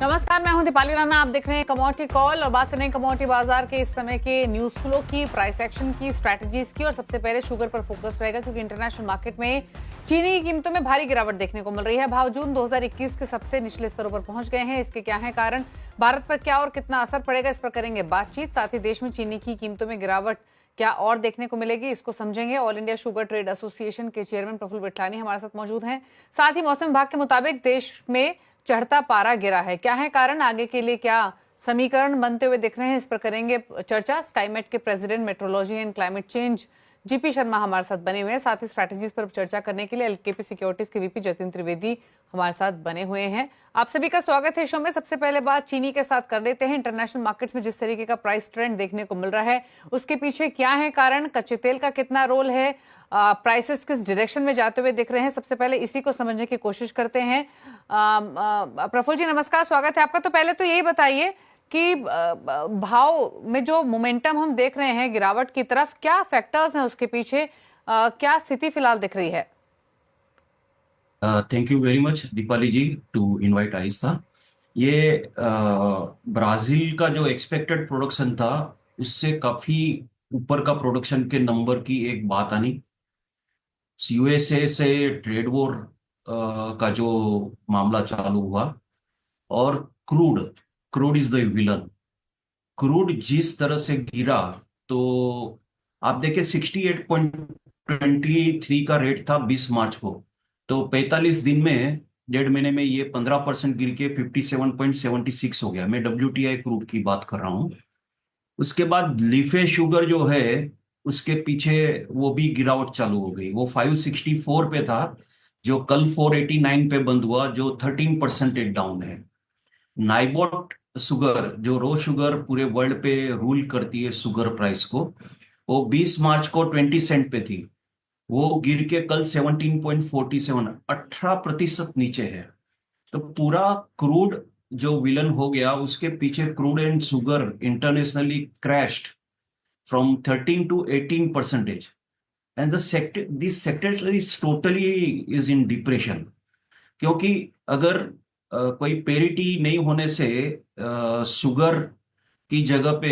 नमस्कार, मैं हूं दीपाली राणा। आप देख रहे हैं कमोडिटी कॉल और बात करें कमोडिटी बाजार के इस समय के न्यूज फ्लो की, प्राइस एक्शन की, स्ट्रैटेजीज की। और सबसे पहले शुगर पर फोकस रहेगा क्योंकि इंटरनेशनल मार्केट में चीनी की कीमतों में भारी गिरावट देखने को मिल रही है। भाव जून 2021 के सबसे निचले स्तरों पर पहुंच गए हैं। इसके क्या है कारण, भारत पर क्या और कितना असर पड़ेगा, इस पर करेंगे बातचीत। साथ ही देश में चीनी की कीमतों में गिरावट क्या और देखने को मिलेगी, इसको समझेंगे। All India sugar trade association के चेयरमैन प्रफुल्ल विठलानी हमारे साथ मौजूद हैं। साथ ही मौसम विभाग के मुताबिक देश में चढ़ता पारा गिरा है, क्या है कारण, आगे के लिए क्या समीकरण बनते हुए दिख रहे हैं, इस पर करेंगे चर्चा। स्काईमेट के president metrology and climate change GP Sharma हमारे साथ बने हुए हैं। साथ ही स्ट्रैटेजीज पर चर्चा करने के लिए एलकेपी सिक्योरिटीज के वीपी जतिन त्रिवेदी हमारे साथ बने हुए हैं। आप सभी का स्वागत है शो में। सबसे पहले बात चीनी के साथ कर लेते हैं। इंटरनेशनल मार्केट्स में जिस तरीके का प्राइस ट्रेंड देखने को मिल रहा है, उसके पीछे क्या है कारण, कच्चे तेल का कितना रोल है, प्राइसेस किस डायरेक्शन में जाते हुए दिख रहे हैं, सबसे पहले इसी को समझने की कोशिश करते हैं। प्रफुल्ल जी नमस्कार, स्वागत है आपका। तो पहले तो यही बताइए कि भाव में जो मोमेंटम हम देख रहे हैं गिरावट की तरफ, क्या फैक्टर्स हैं उसके पीछे, क्या स्थिति फिलहाल दिख रही है? Thank you very much Deepali ji to invite आइस्ता। ये ब्राजील का जो एक्सपेक्टेड प्रोडक्शन था उससे काफी ऊपर का प्रोडक्शन के नंबर की एक बात आनी। यूएसए से ट्रेड वॉर का जो मामला चालू हुआ और crude crude is the villain. Crude जिस तरह से गिरा तो आप देखें 68.23 का रेट था 20 मार्च को, तो 45 दिन में, 1.5 महीने में ये 15% गिर के 57.76 हो गया। मैं WTI क्रूड की बात कर रहा हूं। उसके बाद लीफे शुगर जो है उसके पीछे वो भी गिरावट चालू हो गई। वो 564 पे था जो कल 489 पे बंद हुआ, जो 13% एक डाउन है। नाइबॉट शुगर जो रो शुगर पूरे वर्ल्ड पे रूल करती है शुगर प्राइस को, वो 20 मार्च को 20 सेंट पे थी। वो गिर के कल 17.47, 18% नीचे है। तो पूरा क्रूड जो विलन हो गया, उसके पीछे crude and sugar internationally crashed from 13 to 18%, and the sector this sector is totally is in depression. क्योंकि अगर कोई पेरिटी नहीं होने से शुगर की जगह पे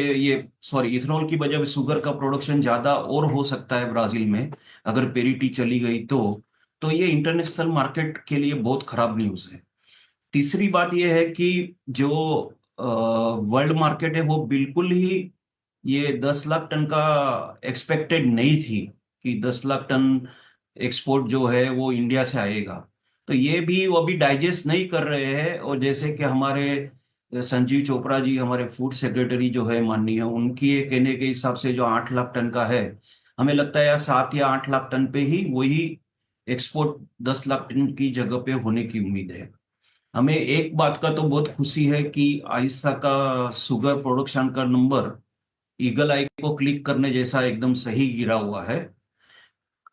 इथेनॉल की वजह से शुगर का प्रोडक्शन ज्यादा और हो सकता है ब्राजील में, अगर पेरिटी चली गई तो ये इंटरनेशनल मार्केट के लिए बहुत खराब न्यूज है। तीसरी बात यह है कि जो वर्ल्ड मार्केट है वो बिल्कुल ही ये 10 लाख टन का एक्सपेक्टेड नहीं थी कि 10 लाख टन एक्सपोर्ट जो है वो इंडिया से आएगा। तो ये भी वो अभी डाइजेस्ट नहीं कर रहे हैं। और जैसे कि हमारे संजीव चोपड़ा जी, हमारे फूड सेक्रेटरी जो है माननीय, उनकी ये कहने के हिसाब से जो 8 लाख टन का है, हमें लगता है या 7 या 8 लाख टन पे ही वही एक्सपोर्ट 10 लाख टन की जगह पे होने की उम्मीद है। हमें एक बात का तो बहुत खुशी है कि आहिस्ता का शुगर प्रोडक्शन का नंबर ईगल आई को क्लिक करने जैसा एकदम सही गिरा हुआ है।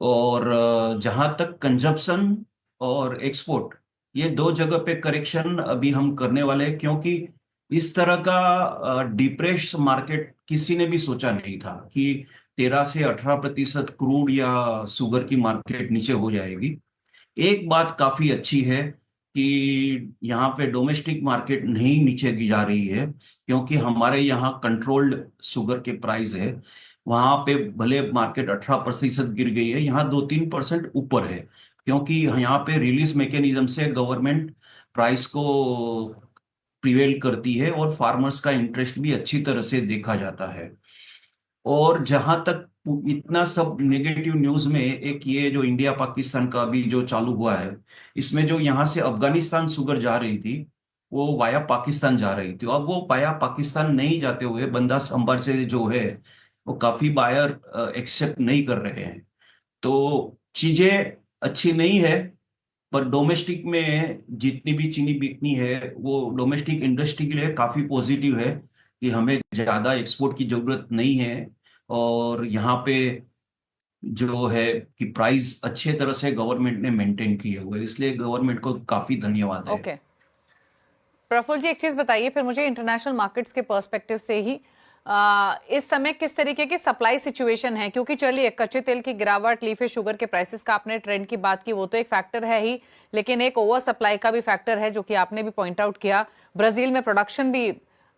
और जहां तक कंजप्शन और एक्सपोर्ट, ये दो जगह पे करेक्शन अभी हम करने वाले हैं, क्योंकि इस तरह का डिप्रेस मार्केट किसी ने भी सोचा नहीं था कि 13 से 18% क्रूड या शुगर की मार्केट नीचे हो जाएगी। एक बात काफी अच्छी है कि यहाँ पे डोमेस्टिक मार्केट नहीं नीचे की जा रही है, क्योंकि हमारे यहाँ कंट्रोल्ड शुगर के प्राइस है। वहां पे भले मार्केट 18% गिर गई है, यहाँ 2-3% ऊपर है, क्योंकि यहाँ पे रिलीज मैकेनिज्म से गवर्नमेंट प्राइस को प्रिवेल करती है और फार्मर्स का इंटरेस्ट भी अच्छी तरह से देखा जाता है। और जहां तक इतना सब नेगेटिव न्यूज में, एक ये जो इंडिया पाकिस्तान का अभी जो चालू हुआ है, इसमें जो यहाँ से अफगानिस्तान शुगर जा रही थी वो वाया पाकिस्तान जा रही थी। अब वो वाया पाकिस्तान नहीं जाते हुए बंदा अंबर से जो है वो काफी बायर एक्सेप्ट नहीं कर रहे हैं। तो चीजें अच्छी नहीं है। पर डोमेस्टिक में जितनी भी चीनी बिकनी है वो डोमेस्टिक इंडस्ट्री के लिए काफी पॉजिटिव है कि हमें ज्यादा एक्सपोर्ट की जरूरत नहीं है। और यहाँ पे जो है कि प्राइस अच्छे तरह से गवर्नमेंट ने मेंटेन किए हुए, इसलिए गवर्नमेंट को काफी धन्यवाद है। ओके प्रफुल्ल जी, एक चीज बताइए फिर मुझे इंटरनेशनल मार्केट्स के पर्सपेक्टिव से ही, इस समय किस तरीके की सप्लाई सिचुएशन है? क्योंकि चलिए कच्चे तेल की गिरावट, लीफे शुगर के प्राइसेस का आपने ट्रेंड की बात की, वो तो एक फैक्टर है ही, लेकिन एक ओवर सप्लाई का भी फैक्टर है जो कि आपने भी पॉइंट आउट किया। ब्राजील में प्रोडक्शन भी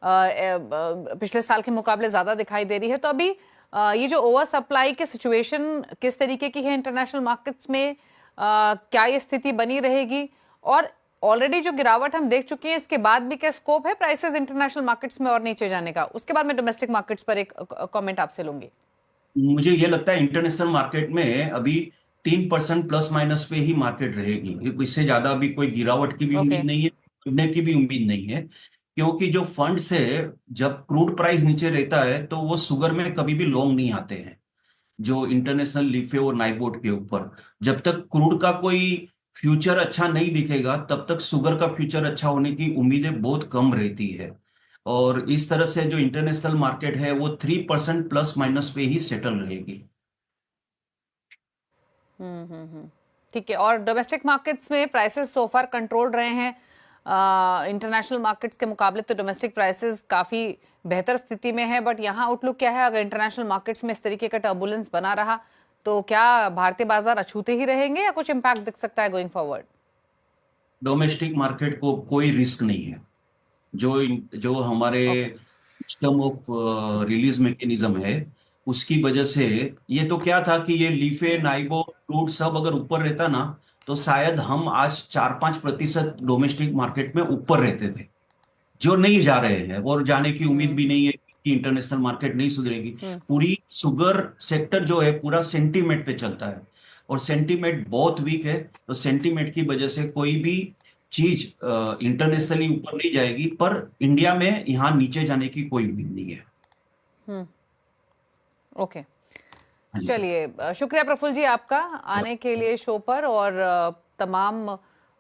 पिछले साल के मुकाबले ज्यादा दिखाई दे रही है। तो अभी ये जो ओवर सप्लाई की सिचुएशन किस तरीके की है इंटरनेशनल मार्केट्स में, क्या ये स्थिति बनी रहेगी? और ऑलरेडी जो गिरावट हम देख चुके हैं, इसके बाद भी क्या स्कोप है प्राइसेस इंटरनेशनल मार्केट्स में और नीचे जाने का? उसके बाद मैं डोमेस्टिक मार्केट्स पर एक कमेंट आपसे लूंगी। मुझे ये लगता है इंटरनेशनल मार्केट में अभी 3% प्लस माइनस पे ही मार्केट रहेगी। इससे ज्यादा अभी कोई गिरावट की भी ओके। उम्मीद नहीं है, गिरने की भी उम्मीद नहीं है। क्योंकि जो फंड्स है, जब क्रूड प्राइस नीचे रहता है तो वो शुगर में कभी भी लॉन्ग नहीं आते हैं, जो इंटरनेशनल लिफे और नाइबोट के ऊपर। जब तक क्रूड का कोई फ्यूचर अच्छा नहीं दिखेगा तब तक शुगर का फ्यूचर अच्छा होने की उम्मीदें बहुत कम रहती है। और इस तरह से जो इंटरनेशनल मार्केट है वो 3% प्लस माइनस पे ही सेटल रहेगी। ठीक है। और डोमेस्टिक मार्केट्स में प्राइसेस सो फार कंट्रोल रहे हैं इंटरनेशनल मार्केट्स के मुकाबले, तो डोमेस्टिक प्राइसेस काफी बेहतर स्थिति में है। बट यहाँ आउटलुक क्या है? अगर इंटरनेशनल मार्केट्स में इस तरीके का टर्बुलेंस बना रहा तो क्या भारतीय बाजार अछूते ही रहेंगे या कुछ इम्पैक्ट दिख सकता है गोइंग फॉरवर्ड? डोमेस्टिक मार्केट को कोई रिस्क नहीं है। जो जो हमारे okay. System of release mechanism है, उसकी वजह से। ये तो क्या था कि ये लीफे नाइबो क्रूड सब अगर ऊपर रहता ना, तो शायद हम आज 4-5% डोमेस्टिक मार्केट में ऊपर रहते थे, जो नहीं जा रहे हैं और जाने की उम्मीद भी नहीं है कि इंटरनेशनल मार्केट नहीं सुधरेगी। पूरी शुगर सेक्टर जो है पूरा सेंटीमेंट पे चलता है, और सेंटीमेंट बहुत वीक है। तो सेंटीमेंट की वजह से कोई भी चीज इंटरनेशनली ऊपर नहीं जाएगी, पर इंडिया में यहाँ नीचे जाने की कोई उम्मीद नहीं है। ओके। हाँ जी सर। चलिए, शुक्रिया प्रफुल्ल जी आपका आने के लिए शो पर, और तमाम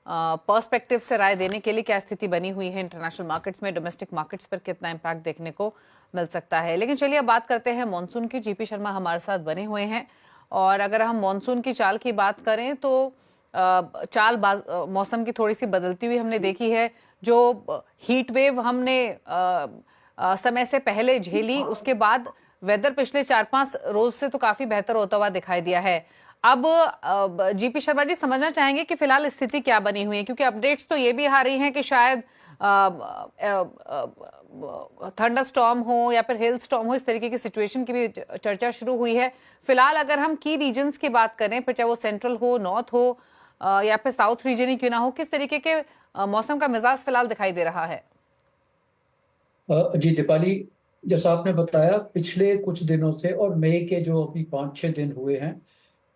पर्सपेक्टिव से राय देने के लिए। क्या स्थिति बनी हुई है इंटरनेशनल मार्केट्स में, डोमेस्टिक मार्केट्स पर कितना इम्पैक्ट देखने को मिल सकता है। लेकिन चलिए अब बात करते हैं मॉनसून की। जीपी शर्मा हमारे साथ बने हुए हैं, और अगर हम मॉनसून की चाल की बात करें तो मौसम की थोड़ी सी बदलती हुई हमने देखी है। जो हीट वेव हमने समय से पहले झेली, उसके बाद वेदर पिछले 4-5 रोज से तो काफी बेहतर होता हुआ दिखाई दिया है। अब जीपी शर्मा जी समझना चाहेंगे कि फिलहाल स्थिति क्या बनी हुई है, क्योंकि अपडेट्स तो ये भी आ रही हैं कि शायद थंडर स्टॉर्म हो या फिर हेल स्टॉर्म हो, इस तरीके की सिचुएशन की भी चर्चा शुरू हुई है। फिलहाल अगर हम की रीजन्स की बात करें, फिर चाहे वो सेंट्रल हो, नॉर्थ हो, या फिर साउथ रीजन ही क्यों ना हो, किस तरीके के मौसम का मिजाज फिलहाल दिखाई दे रहा है? जी दीपाली, जैसा आपने बताया पिछले कुछ दिनों से, और मई के जो अभी 5-6 दिन हुए हैं,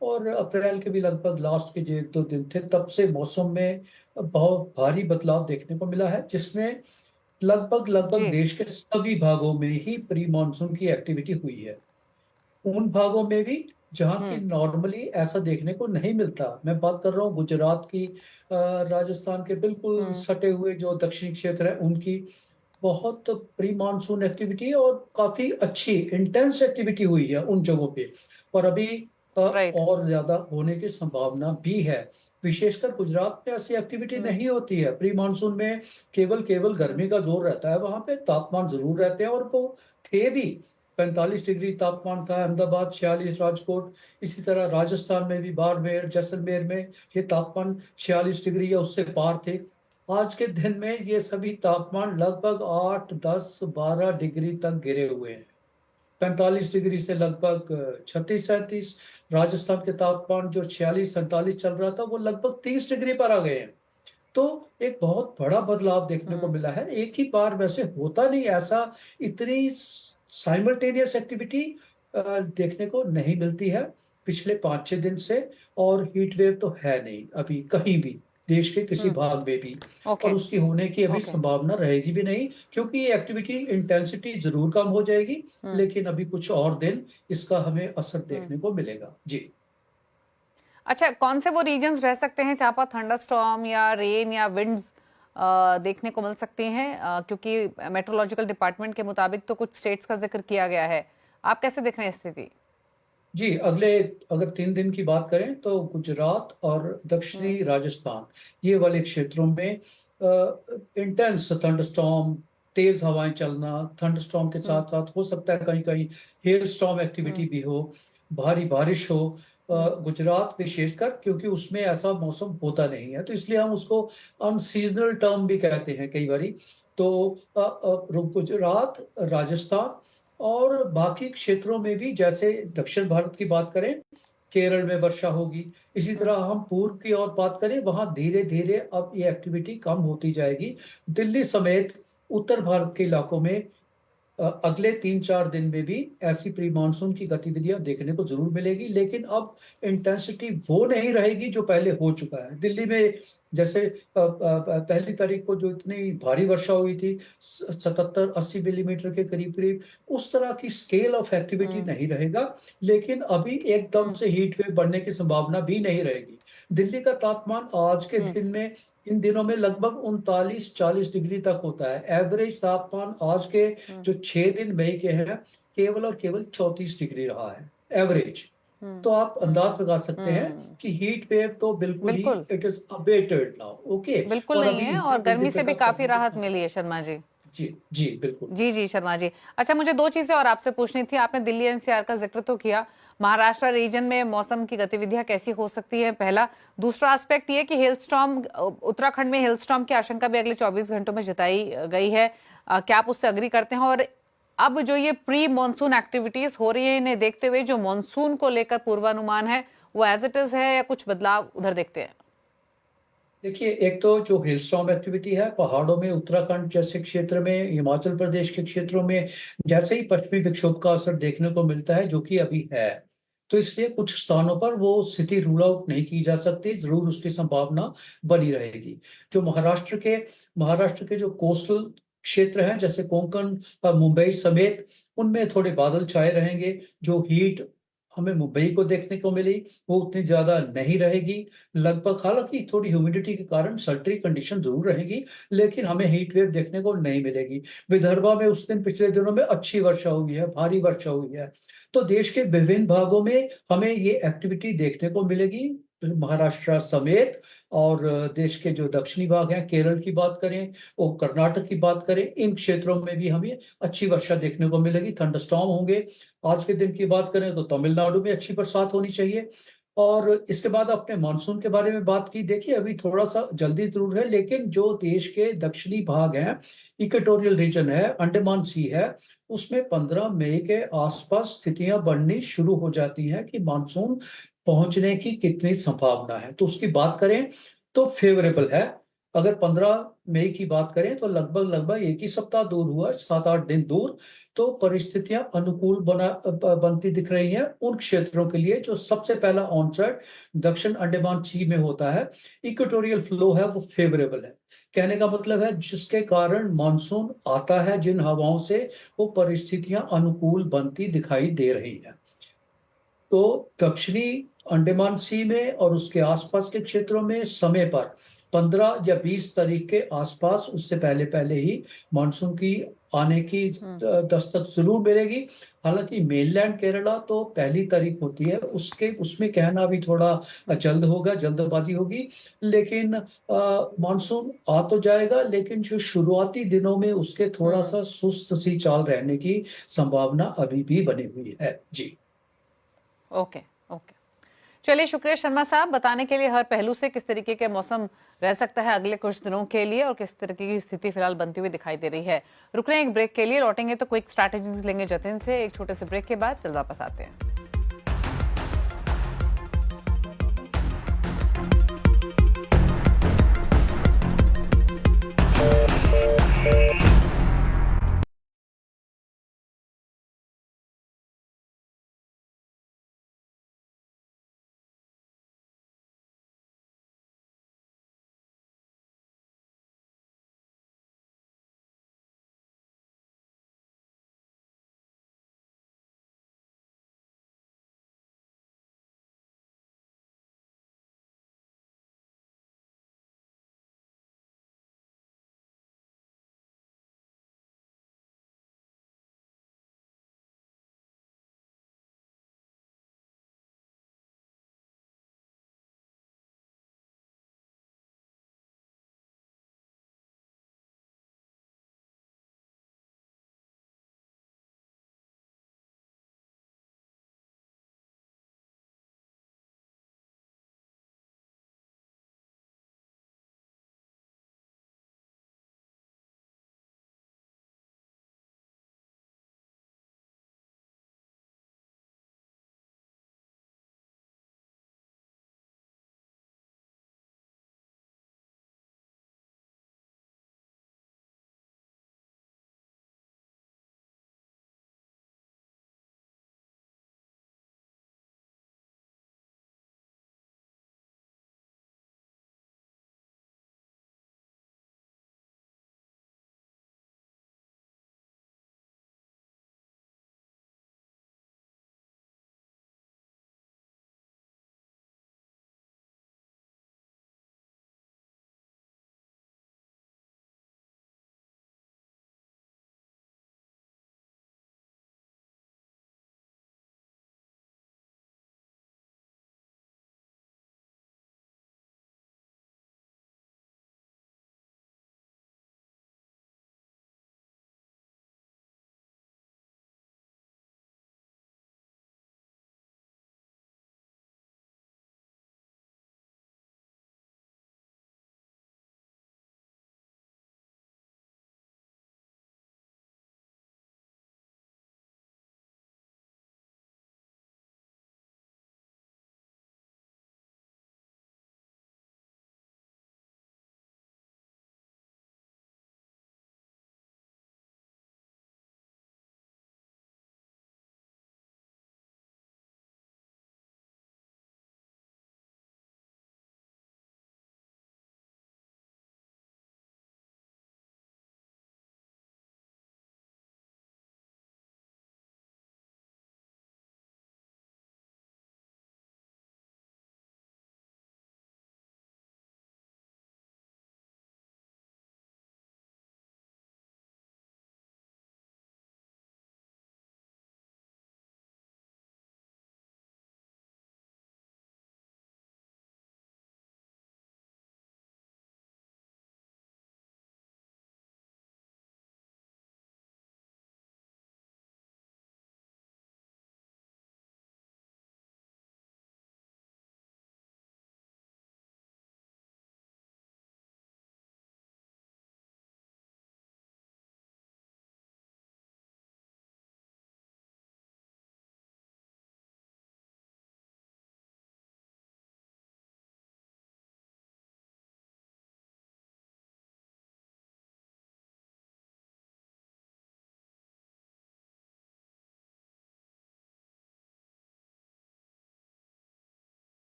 और अप्रैल के भी लगभग लास्ट के जो 1-2 दिन थे, तब से मौसम में बहुत भारी बदलाव देखने को मिला है, जिसमें लगभग जी। देश के सभी भागों में ही प्री मानसून की एक्टिविटी हुई है। उन भागों में भी जहाँ की नॉर्मली ऐसा देखने को नहीं मिलता। मैं बात कर रहा हूँ गुजरात की, राजस्थान के बिल्कुल सटे हुए जो दक्षिणी क्षेत्र है उनकी बहुत प्री मानसून एक्टिविटी और काफी अच्छी इंटेंस एक्टिविटी हुई है उन जगहों पे। और अभी राइट। और ज्यादा होने की संभावना भी है। विशेषकर गुजरात में ऐसी एक्टिविटी नहीं होती है प्री मानसून में। केवल गर्मी का जोर रहता है, वहां पे तापमान जरूर रहते हैं, और वो थे भी। 45 डिग्री तापमान था अहमदाबाद, 46 राजकोट। इसी तरह राजस्थान में भी बाड़मेर जैसलमेर में ये तापमान 46 डिग्री या उससे पार थे। आज के दिन में ये सभी तापमान लगभग 8, 10, 12 डिग्री तक गिरे हुए हैं। 45 डिग्री से लगभग 36-37। राजस्थान के तापमान जो 46-47 चल रहा था, वो लगभग 30 डिग्री पर आ गए हैं। तो एक बहुत बड़ा बदलाव देखने को मिला है। एक ही बार वैसे होता नहीं ऐसा, इतनी साइमल्टेनियस एक्टिविटी देखने को नहीं मिलती है पिछले 5-6 दिन से। और हीट वेव तो है नहीं अभी कहीं भी, देश के किसी भाग में भी। ओके। और उसकी होने की अभी ओके। संभावना रहेगी भी नहीं, क्योंकि ये एक्टिविटी इंटेंसिटी जरूर कम हो जाएगी, लेकिन अभी कुछ और दिन इसका हमें असर देखने को मिलेगा। जी। अच्छा, कौन से वो रीजन्स रह सकते हैं जहां पर थंडर स्टॉर्म या रेन या विंड्स देखने को मिल सकती हैं? क्योंकि मेट्रोलॉजिकल डिपार्टमेंट के मुताबिक तो कुछ स्टेट्स का जिक्र किया गया है। आप कैसे देख रहे हैं स्थिति? जी, अगले अगर 3 दिन की बात करें तो गुजरात और दक्षिणी राजस्थान, ये वाले क्षेत्रों में इंटेंस थंडरस्टॉर्म तेज हवाएं चलना, थंडरस्टॉर्म के साथ साथ हो सकता है कहीं कहीं हेल स्टॉर्म एक्टिविटी भी हो, भारी बारिश हो। गुजरात विशेषकर, क्योंकि उसमें ऐसा मौसम होता नहीं है, तो इसलिए हम उसको अनसीजनल टर्म भी कहते हैं कई बारी। तो गुजरात, राजस्थान और बाकी क्षेत्रों में भी, जैसे दक्षिण भारत की बात करें, केरल में वर्षा होगी। इसी तरह हम पूर्व की ओर बात करें, वहां धीरे धीरे अब ये एक्टिविटी कम होती जाएगी। दिल्ली समेत उत्तर भारत के इलाकों में अगले 3-4 दिन में भी ऐसी प्री मानसून की गतिविधियां देखने को जरूर मिलेगी, लेकिन अब इंटेंसिटी वो नहीं रहेगी जो पहले हो चुका है। दिल्ली में जैसे पहली तारीख को जो इतनी भारी वर्षा हुई थी, 77-80 मिलीमीटर के करीब करीब, उस तरह की स्केल ऑफ एक्टिविटी नहीं रहेगा, लेकिन अभी एकदम से हीट वेव बढ़ने की संभावना भी नहीं रहेगी। दिल्ली का तापमान आज के दिन में, इन दिनों में लगभग 39-40 डिग्री तक होता है। एवरेज तापमान आज के जो 6 दिन मई के हैं, केवल और केवल 34 डिग्री रहा है एवरेज। तो आप अंदाज लगा सकते हैं कि हीट वेव तो बिल्कुल ही बिल्कुल। It is abetted now. Okay, बिल्कुल और नहीं अभी है, ऊपर और कोई गर्मी से दिक्कत भी आप काफी समझ राहत सकते मिली है शर्मा जी। हैं। जी बिल्कुल। जी शर्मा जी। अच्छा, मुझे दो चीजें और आपसे पूछनी थी। आपने दिल्ली एनसीआर का जिक्र तो किया, महाराष्ट्र रीजन में मौसम की गतिविधियां कैसी हो सकती है, पहला। दूसरा एस्पेक्ट ये कि हेल स्टॉर्म, उत्तराखंड में हेल स्टॉर्म की आशंका भी अगले 24 घंटों में जताई गई है। क्या आप उससे अग्री करते हैं? और अब जो ये प्री मॉनसून एक्टिविटीज हो रही है, इन्हें देखते हुए जो मॉनसून को लेकर पूर्वानुमान है वो एज इट इज है या कुछ बदलाव उधर देखते हैं? देखिए, एक तो जो हिलस्टॉर्म एक्टिविटी है पहाड़ों में, उत्तराखंड जैसे क्षेत्र में, हिमाचल प्रदेश के क्षेत्रों में जैसे ही पश्चिमी विक्षोभ का असर देखने को मिलता है, जो कि अभी है, तो इसलिए कुछ स्थानों पर वो स्थिति रूल आउट नहीं की जा सकती, जरूर उसकी संभावना बनी रहेगी। जो महाराष्ट्र के जो कोस्टल क्षेत्र हैं, जैसे कोंकण, मुंबई समेत, उनमें थोड़े बादल छाए रहेंगे। जो हीट हमें मुंबई को देखने को मिली, वो उतनी ज्यादा नहीं रहेगी लगभग। हालांकि थोड़ी ह्यूमिडिटी के कारण सल्ट्री कंडीशन जरूर रहेगी, लेकिन हमें हीट वेव देखने को नहीं मिलेगी। विदर्भा में उस दिन पिछले दिनों में अच्छी वर्षा हुई है, भारी वर्षा हुई है। तो देश के विभिन्न भागों में हमें ये एक्टिविटी देखने को मिलेगी, महाराष्ट्र समेत। और देश के जो दक्षिणी भाग हैं, केरल की बात करें और कर्नाटक की बात करें, इन क्षेत्रों में भी हमें अच्छी वर्षा देखने को मिलेगी, थंडरस्टॉर्म होंगे। आज के दिन की बात करें तो तमिलनाडु में अच्छी बरसात होनी चाहिए। और इसके बाद आपने मानसून के बारे में बात की। देखिए, अभी थोड़ा सा जल्दी जरूर है, लेकिन जो देश के दक्षिणी भाग हैं, इक्वेटोरियल रीजन है, अंडमान सी है, उसमें 15 मई के आसपास स्थितियां बननी शुरू हो जाती हैं कि मानसून पहुंचने की कितनी संभावना है। तो उसकी बात करें तो फेवरेबल है। अगर 15 मई की बात करें तो लगभग एक ही सप्ताह दूर हुआ, 7-8 दिन दूर। तो परिस्थितियां अनुकूल बनती दिख रही हैं उन क्षेत्रों के लिए जो सबसे पहला ऑनसेट दक्षिण अंडमान सी में होता है। इक्वेटोरियल फ्लो है, वो फेवरेबल है। कहने का मतलब है, जिसके कारण मानसून आता है, जिन हवाओं से, वो परिस्थितियां अनुकूल बनती दिखाई दे रही हैं। तो दक्षिणी अंडमान सी में और उसके आसपास के क्षेत्रों में समय पर 15 या 20 तारीख के आसपास, उससे पहले पहले ही मानसून की आने की दस्तक जरूर मिलेगी। हालांकि मेनलैंड केरला तो पहली तारीख होती है, उसमें कहना भी थोड़ा जल्द होगा, जल्दबाजी होगी। लेकिन मानसून आ तो जाएगा, लेकिन जो शुरुआती दिनों में उसके थोड़ा सा सुस्त सी चाल रहने की संभावना अभी भी बनी हुई है। जी ओके। चलिए, शुक्रिया शर्मा साहब, बताने के लिए हर पहलू से किस तरीके के मौसम रह सकता है अगले कुछ दिनों के लिए और किस तरीके की स्थिति फिलहाल बनती हुई दिखाई दे रही है। रुक रहे हैं एक ब्रेक के लिए, लौटेंगे तो क्विक स्ट्रैटेजीज लेंगे जतिन से। एक छोटे से ब्रेक के बाद जल्द वापस आते हैं।